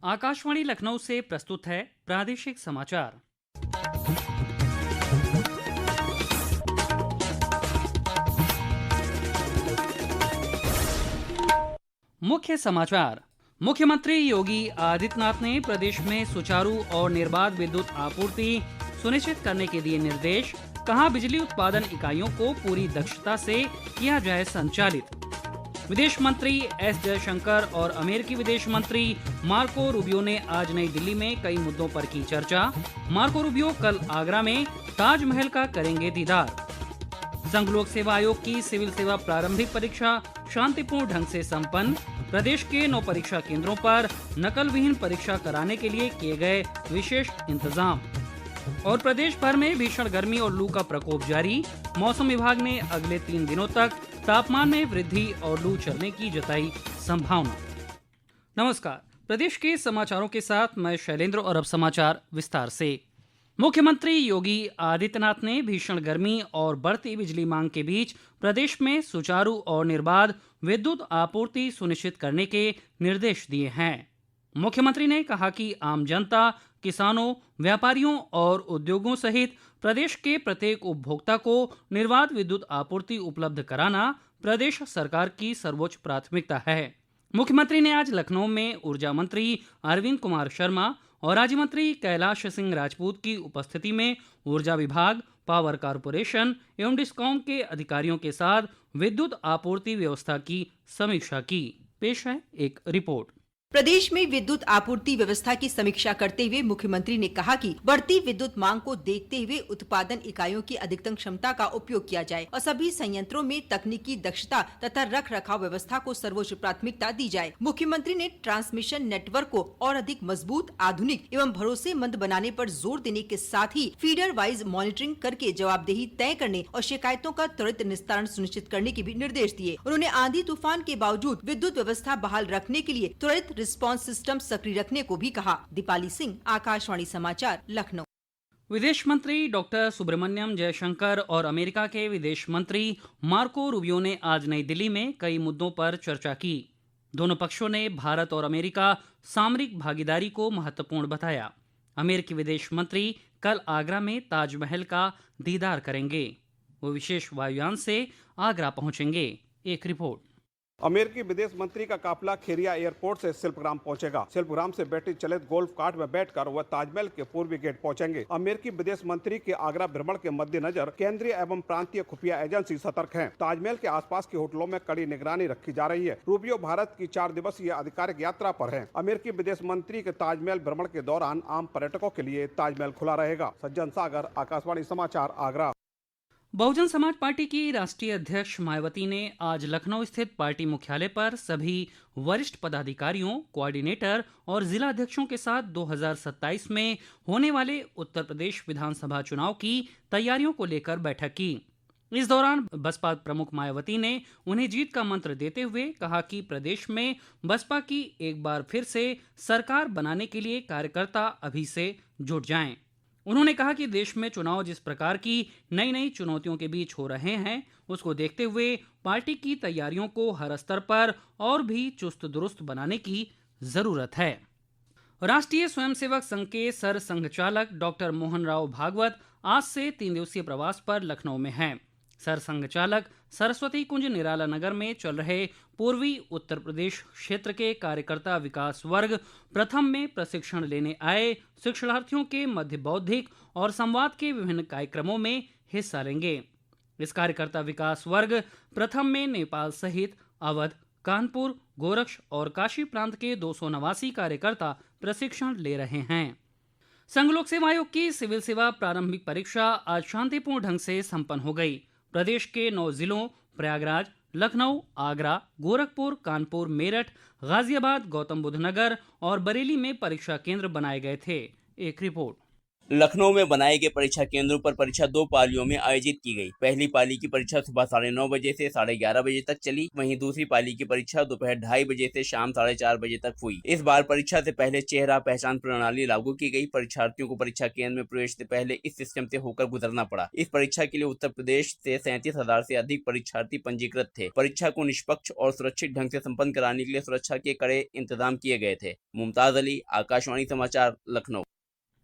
आकाशवाणी लखनऊ से प्रस्तुत है प्रादेशिक समाचार। मुख्य समाचार। मुख्यमंत्री योगी आदित्यनाथ ने प्रदेश में सुचारू और निर्बाध विद्युत आपूर्ति सुनिश्चित करने के दिए निर्देश। कहा, बिजली उत्पादन इकाइयों को पूरी दक्षता से किया जाए संचालित। विदेश मंत्री एस जयशंकर और अमेरिकी विदेश मंत्री मार्को रूबियो ने आज नई दिल्ली में कई मुद्दों पर की चर्चा। मार्को रूबियो कल आगरा में ताजमहल का करेंगे दीदार। संघ लोक सेवा आयोग की सिविल सेवा प्रारंभिक परीक्षा शांतिपूर्ण ढंग से संपन्न। प्रदेश के 9 परीक्षा केंद्रों पर नकल विहीन परीक्षा कराने के लिए किए गए विशेष इंतजाम। और प्रदेश भर में भीषण गर्मी और लू का प्रकोप जारी। मौसम विभाग ने अगले 3 दिनों तक तापमान में वृद्धि और लू चलने की जताई संभावना। नमस्कार, प्रदेश के समाचारों के साथ मैं शैलेंद्र और अब समाचार विस्तार से। मुख्यमंत्री योगी आदित्यनाथ ने भीषण गर्मी और बढ़ती बिजली मांग के बीच प्रदेश में सुचारू और निर्बाध विद्युत आपूर्ति सुनिश्चित करने के निर्देश दिए हैं। मुख्यमंत्री ने कहा कि आम जनता, किसानों, व्यापारियों और उद्योगों सहित प्रदेश के प्रत्येक उपभोक्ता को निर्बाध विद्युत आपूर्ति उपलब्ध कराना प्रदेश सरकार की सर्वोच्च प्राथमिकता है। मुख्यमंत्री ने आज लखनऊ में ऊर्जा मंत्री अरविंद कुमार शर्मा और राज्य मंत्री कैलाश सिंह राजपूत की उपस्थिति में ऊर्जा विभाग, पावर कारपोरेशन एवं डिस्कॉम के अधिकारियों के साथ विद्युत आपूर्ति व्यवस्था की समीक्षा की। पेश है एक रिपोर्ट। प्रदेश में विद्युत आपूर्ति व्यवस्था की समीक्षा करते हुए मुख्यमंत्री ने कहा कि बढ़ती विद्युत मांग को देखते हुए उत्पादन इकाइयों की अधिकतम क्षमता का उपयोग किया जाए और सभी संयंत्रों में तकनीकी दक्षता तथा रख रखाव व्यवस्था को सर्वोच्च प्राथमिकता दी जाए। मुख्यमंत्री ने ट्रांसमिशन नेटवर्क को और अधिक मजबूत, आधुनिक एवं भरोसेमंद बनाने पर जोर देने के साथ ही फीडर वाइज मॉनिटरिंग करके जवाबदेही तय करने और शिकायतों का त्वरित निस्तारण सुनिश्चित करने के भी निर्देश दिए। उन्होंने आंधी तूफान के बावजूद विद्युत व्यवस्था बहाल रखने के लिए त्वरित रिस्पांस सिस्टम सक्रिय रखने को भी कहा। दीपाली सिंह, आकाशवाणी समाचार, लखनऊ। विदेश मंत्री डॉक्टर सुब्रमण्यम जयशंकर और अमेरिका के विदेश मंत्री मार्को रूबियो ने आज नई दिल्ली में कई मुद्दों पर चर्चा की। दोनों पक्षों ने भारत और अमेरिका सामरिक भागीदारी को महत्वपूर्ण बताया। अमेरिकी विदेश मंत्री कल आगरा में ताजमहल का दीदार करेंगे। वो विशेष वायुयान से आगरा पहुंचेंगे। एक रिपोर्ट। अमेरिकी विदेश मंत्री का काफिला खेरिया एयरपोर्ट से शिल्पग्राम पहुंचेगा। शिल्पग्राम से बैटरी चलित गोल्फ कार्ट में बैठकर वह ताजमहल के पूर्वी गेट पहुंचेंगे। अमेरिकी विदेश मंत्री के आगरा भ्रमण के मद्देनजर केंद्रीय एवं प्रांतीय खुफिया एजेंसी सतर्क हैं। ताजमहल के आसपास के होटलों में कड़ी निगरानी रखी जा रही है। रूबियो भारत की 4 दिवसीय आधिकारिक यात्रा पर है। अमेरिकी विदेश मंत्री के ताजमहल भ्रमण के दौरान आम पर्यटकों के लिए ताजमहल खुला रहेगा। सज्जन सागर, आकाशवाणी समाचार, आगरा। बहुजन समाज पार्टी की राष्ट्रीय अध्यक्ष मायावती ने आज लखनऊ स्थित पार्टी मुख्यालय पर सभी वरिष्ठ पदाधिकारियों, कोऑर्डिनेटर और जिला अध्यक्षों के साथ 2027 में होने वाले उत्तर प्रदेश विधानसभा चुनाव की तैयारियों को लेकर बैठक की। इस दौरान बसपा प्रमुख मायावती ने उन्हें जीत का मंत्र देते हुए कहा कि प्रदेश में बसपा की एक बार फिर से सरकार बनाने के लिए कार्यकर्ता अभी से जुट जाएं। उन्होंने कहा कि देश में चुनाव जिस प्रकार की नई नई चुनौतियों के बीच हो रहे हैं, उसको देखते हुए पार्टी की तैयारियों को हर स्तर पर और भी चुस्त दुरुस्त बनाने की जरूरत है। राष्ट्रीय स्वयंसेवक संघ के सर संघचालक डॉक्टर मोहन राव भागवत आज से 3 दिवसीय प्रवास पर लखनऊ में हैं। सर संघचालक सरस्वती कुंज निराला नगर में चल रहे पूर्वी उत्तर प्रदेश क्षेत्र के कार्यकर्ता विकास वर्ग प्रथम में प्रशिक्षण लेने आए शिक्षार्थियों के मध्य बौद्धिक और संवाद के विभिन्न कार्यक्रमों में हिस्सा लेंगे। इस कार्यकर्ता विकास वर्ग प्रथम में नेपाल सहित अवध, कानपुर, गोरक्ष और काशी प्रांत के 289 कार्यकर्ता प्रशिक्षण ले रहे हैं। संघ लोक सेवा आयोग की सिविल सेवा प्रारंभिक परीक्षा आज शांतिपूर्ण ढंग से संपन्न हो गई। प्रदेश के 9 जिलों प्रयागराज, लखनऊ, आगरा, गोरखपुर, कानपुर, मेरठ, गाजियाबाद, गौतम बुद्ध नगर और बरेली में परीक्षा केंद्र बनाए गए थे। एक रिपोर्ट। लखनऊ में बनाए गए परीक्षा केंद्रों पर परीक्षा 2 पालियों में आयोजित की गई। पहली पाली की परीक्षा सुबह 9:30 बजे से 11:30 बजे तक चली। वहीं दूसरी पाली की परीक्षा दोपहर 2:30 बजे से शाम 4:30 बजे तक हुई। इस बार परीक्षा से पहले चेहरा पहचान प्रणाली लागू की गई। परीक्षार्थियों को परीक्षा केंद्र में प्रवेश से पहले इस सिस्टम से होकर गुजरना पड़ा। इस परीक्षा के लिए उत्तर प्रदेश से 37,000 से अधिक परीक्षार्थी पंजीकृत थे। परीक्षा को निष्पक्ष और सुरक्षित ढंग से संपन्न कराने के लिए सुरक्षा के कड़े इंतजाम किए गए थे। मुमताज अली, आकाशवाणी समाचार, लखनऊ।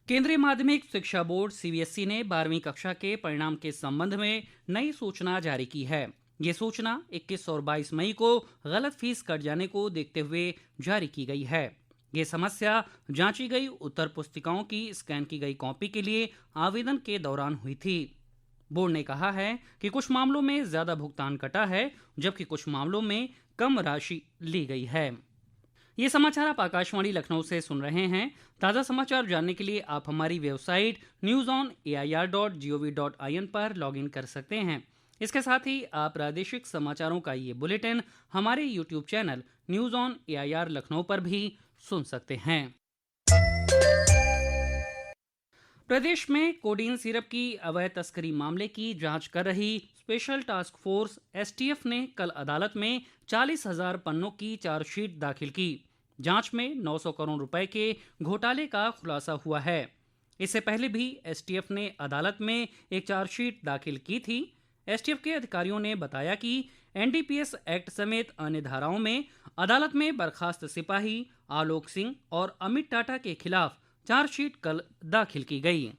केंद्रीय माध्यमिक शिक्षा बोर्ड सीबीएसई ने 12वीं कक्षा के परिणाम के संबंध में नई सूचना जारी की है। ये सूचना 21 और 22 मई को गलत फीस कट जाने को देखते हुए जारी की गई है। ये समस्या जांची गई उत्तर पुस्तिकाओं की स्कैन की गई कॉपी के लिए आवेदन के दौरान हुई थी। बोर्ड ने कहा है कि कुछ मामलों में ज्यादा भुगतान कटा है, जबकि कुछ मामलों में कम राशि ली गई है। ये समाचार आप आकाशवाणी लखनऊ से सुन रहे हैं। ताज़ा समाचार जानने के लिए आप हमारी वेबसाइट newsonair.gov.in पर लॉगिन कर सकते हैं। इसके साथ ही आप प्रादेशिक समाचारों का ये बुलेटिन हमारे YouTube channel news on AIR Lucknow पर भी सुन सकते हैं। प्रदेश में कोडीन सिरप की अवैध तस्करी मामले की जांच कर रही स्पेशल टास्क फोर्स एसटीएफ ने कल अदालत में 40,000 पन्नों की चार्जशीट दाखिल की। जांच में 900 करोड़ रुपए के घोटाले का खुलासा हुआ है। इससे पहले भी एसटीएफ ने अदालत में एक चार्जशीट दाखिल की थी। एसटीएफ के अधिकारियों ने बताया कि एनडीपीएस एक्ट समेत अन्य धाराओं में अदालत में बर्खास्त सिपाही आलोक सिंह और अमित टाटा के खिलाफ चार्जशीट कल दाखिल की गई।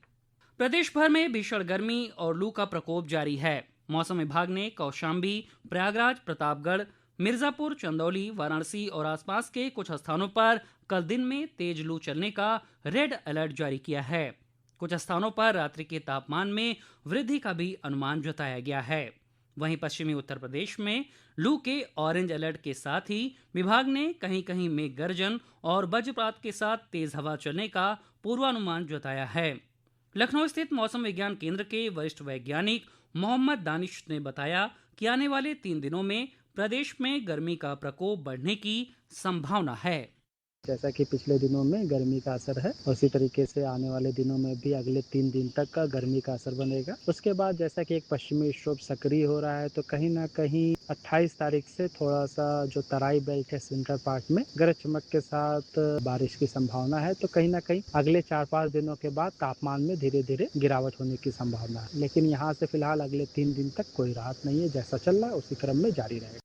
प्रदेश भर में भीषण गर्मी और लू का प्रकोप जारी है। मौसम विभाग ने कौशाम्बी, प्रयागराज, प्रतापगढ़, मिर्जापुर, चंदौली, वाराणसी और आसपास के कुछ स्थानों पर कल दिन में तेज लू चलने का रेड अलर्ट जारी किया है। कुछ स्थानों पर रात्रि के तापमान में वृद्धि का भी अनुमान जताया गया है। वहीं पश्चिमी उत्तर प्रदेश में लू के ऑरेंज अलर्ट के साथ ही विभाग ने कहीं कहीं मेघ गर्जन और वज्रपात के साथ तेज हवा चलने का पूर्वानुमान जताया है। लखनऊ स्थित मौसम विज्ञान केंद्र के वरिष्ठ वैज्ञानिक मोहम्मद दानिश ने बताया कि आने वाले 3 दिनों में प्रदेश में गर्मी का प्रकोप बढ़ने की संभावना है। जैसा कि पिछले दिनों में गर्मी का असर है, उसी तरीके से आने वाले दिनों में भी अगले 3 दिन तक का गर्मी का असर बनेगा। उसके बाद जैसा कि एक पश्चिमी विक्षोभ सक्रिय हो रहा है, तो कहीं ना कहीं 28 तारीख से थोड़ा सा जो तराई बेल्ट है सेंट्रल पार्ट में गरज चमक के साथ बारिश की संभावना है। तो कहीं ना कहीं अगले 4-5 दिनों के बाद तापमान में धीरे धीरे गिरावट होने की संभावना है। लेकिन यहाँ से फिलहाल अगले 3 दिन तक कोई राहत नहीं है। जैसा चल रहा है उसी क्रम में जारी रहेगा।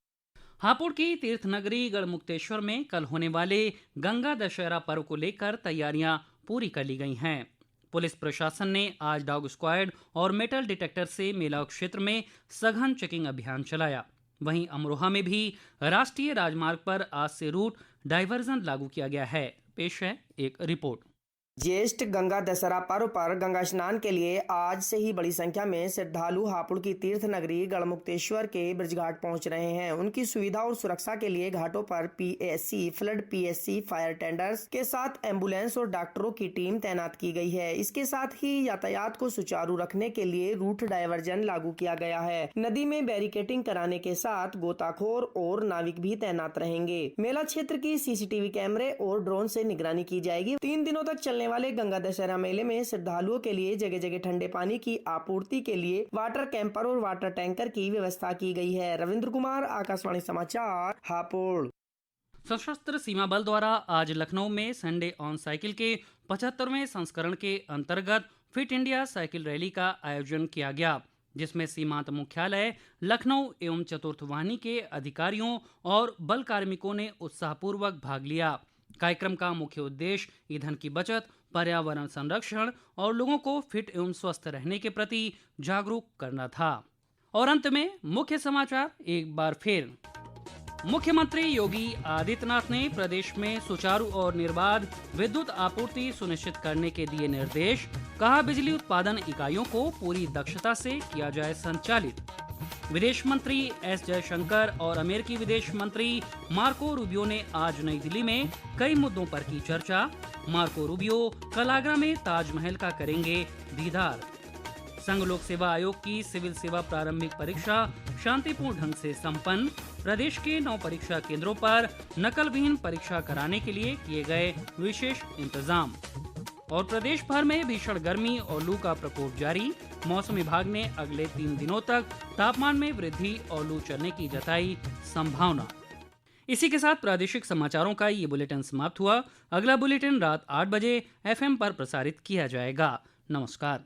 हापुड़ की तीर्थ नगरी गढ़मुक्तेश्वर में कल होने वाले गंगा दशहरा पर्व को लेकर तैयारियां पूरी कर ली गई हैं। पुलिस प्रशासन ने आज डॉग स्क्वाड और मेटल डिटेक्टर से मेला क्षेत्र में सघन चेकिंग अभियान चलाया। वहीं अमरोहा में भी राष्ट्रीय राजमार्ग पर आज से रूट डाइवर्जन लागू किया गया है। पेश है एक रिपोर्ट। ज्येष्ठ गंगा दशहरा पर्व पर गंगा स्नान के लिए आज से ही बड़ी संख्या में श्रद्धालु हापुड़ की तीर्थ नगरी गढ़मुक्तेश्वर के ब्रजघाट पहुंच रहे हैं। उनकी सुविधा और सुरक्षा के लिए घाटों पर PSC, flood PSC, fire tenders के साथ एम्बुलेंस और डॉक्टरों की टीम तैनात की गई है। इसके साथ ही यातायात को सुचारू रखने के लिए रूट डायवर्जन लागू किया गया है। नदी में बैरिकेटिंग कराने के साथ गोताखोर और नाविक भी तैनात रहेंगे। मेला क्षेत्र की सीसीटीवी कैमरे और ड्रोन से निगरानी की जाएगी। 3 दिनों तक चलने वाले गंगा दशहरा मेले में श्रद्धालुओं के लिए जगह जगह ठंडे पानी की आपूर्ति के लिए वाटर कैंपर और वाटर टैंकर की व्यवस्था की गई है। रविंद्र कुमार, आकाशवाणी समाचार, हापुड़। सशस्त्र सीमा बल द्वारा आज लखनऊ में संडे ऑन साइकिल के 75वें संस्करण के अंतर्गत फिट इंडिया साइकिल रैली का आयोजन किया गया, जिसमें सीमांत मुख्यालय लखनऊ एवं चतुर्थ वाहिनी के अधिकारियों और बल कार्मिकों ने उत्साहपूर्वक भाग लिया। कार्यक्रम का मुख्य उद्देश्य ईंधन की बचत, पर्यावरण संरक्षण और लोगों को फिट एवं स्वस्थ रहने के प्रति जागरूक करना था। और अंत में मुख्य समाचार एक बार फिर। मुख्यमंत्री योगी आदित्यनाथ ने प्रदेश में सुचारू और निर्बाध विद्युत आपूर्ति सुनिश्चित करने के दिए निर्देश। कहा, बिजली उत्पादन इकाइयों को पूरी दक्षता से किया जाए संचालित। विदेश मंत्री एस जयशंकर और अमेरिकी विदेश मंत्री मार्को रूबियो ने आज नई दिल्ली में कई मुद्दों पर की चर्चा। मार्को रूबियो कल आगरा में ताजमहल का करेंगे दीदार। संघ लोक सेवा आयोग की सिविल सेवा प्रारंभिक परीक्षा शांतिपूर्ण ढंग से संपन्न। प्रदेश के 9 परीक्षा केंद्रों पर नकल विहीन परीक्षा कराने के लिए किए गए विशेष इंतजाम। और प्रदेश भर में भीषण गर्मी और लू का प्रकोप जारी। मौसम विभाग ने अगले 3 दिनों तक तापमान में वृद्धि और लू चलने की जताई संभावना। इसी के साथ प्रादेशिक समाचारों का ये बुलेटिन समाप्त हुआ। अगला बुलेटिन रात 8 बजे FM पर प्रसारित किया जाएगा। नमस्कार।